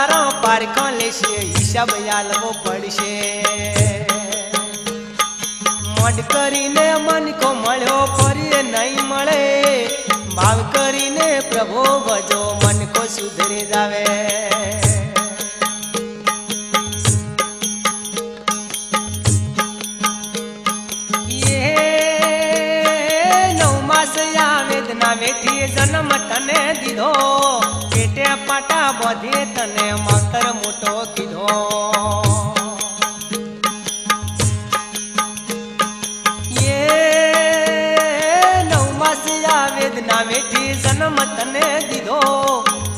तारा पारखा लेशे हिसाब आलवो पड़शे मड करीने मन को मळ्यो फरी नहीं मळे भाव करीने प्रभु भजो मन को सुधरी जावे वेठी जन्म तने दीधो पेटे पाटा बधी तने मातर मोटो कीधो ये नवमासिया वेदना वेठी जन्म तने दीधो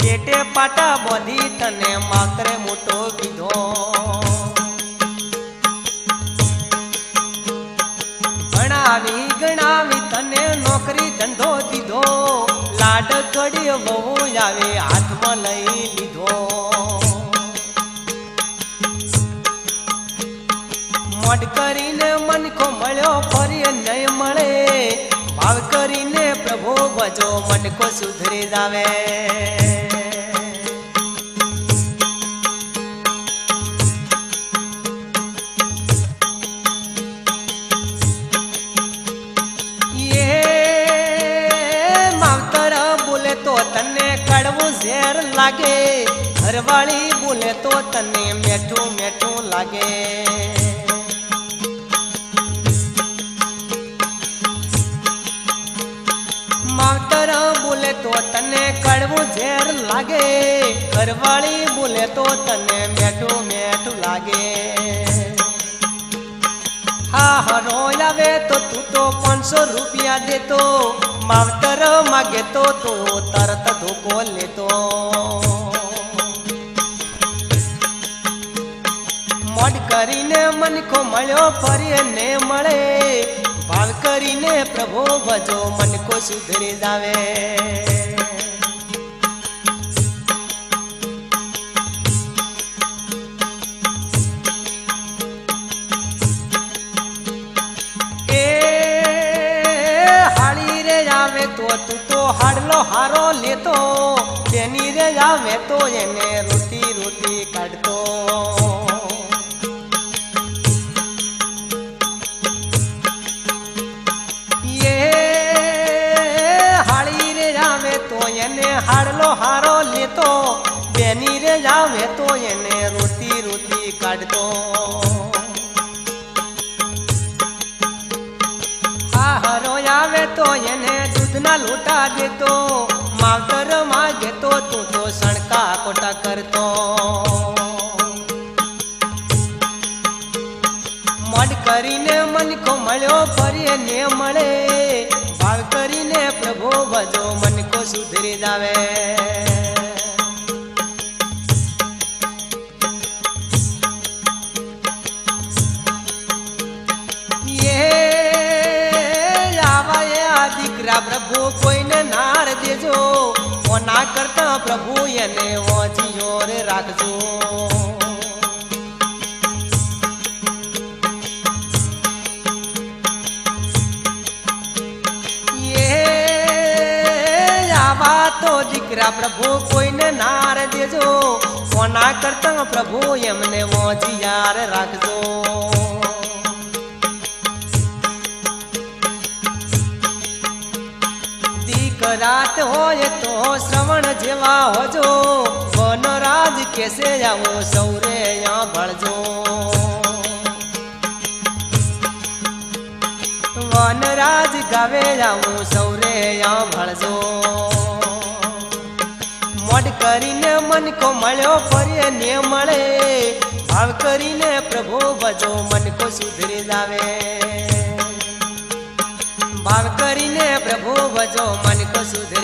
पेटे पाटा बधी तने मातर मोटो कीधो गणावी तने नौकरी धंधो दीधो लाड कड़ी बहु आवे हाथ में लई लीधो मड करीने मन को मळ्यो फरी नहीं मळे भाव करीने प्रभु भजो मन को सुधरी जावे ઝેર લાગે ઘરવાળી બોલે તો તને મેઠું મેઠું લાગે માવતર બોલે તો તને કડવું ઝેર લાગે ઘરવાળી બોલે તો તને મેઠું મેઠું લાગે હા હરો આવે તો તું તો 500 રૂપિયા દેતો मावतर मागे तो तरत धोको लेतो मड करीने मन को मळ्यो फरी ने मळे भाव करीने प्रभु भजो मन को सुधरी जावे तो तू तो हाडलो हारो लेतो तेनी रे जावे तो एने रोटी रोटी काढतो ये हाड़ी रे जावे तो एने हाडलो हारो लेतो तेनी रे जावे तो एने रोटी रोटी काढतो हारो आवे तो एने दूधना लोटा देतो मावतर मागे तो तू तो सणका कोटा करतो मड करीने मन को मळ्यो फरी ने मळे भाव करीने प्रभु भजो मन को सुधरी जावे प्रभु कोई ने नार देजो वो ना करता प्रभु एने वो जियोर राखजो ये आवा तो दीकरा प्रभु कोई ने नार देजो वो ना करता प्रभु एमने वो जियार राखजो रात होय तो श्रवण जेवा होजो वनराज कैसे जाओ सौरे यहाँ भड़जो वनराज गावे जाओ सौरे यहाँ भड़जो मड करीने मन को मळ्यो फरी ने मळे भाव करीने प्रभु भजो मन को सुधरी जावे भाव करीने प्रभु भजो मन को सुधरी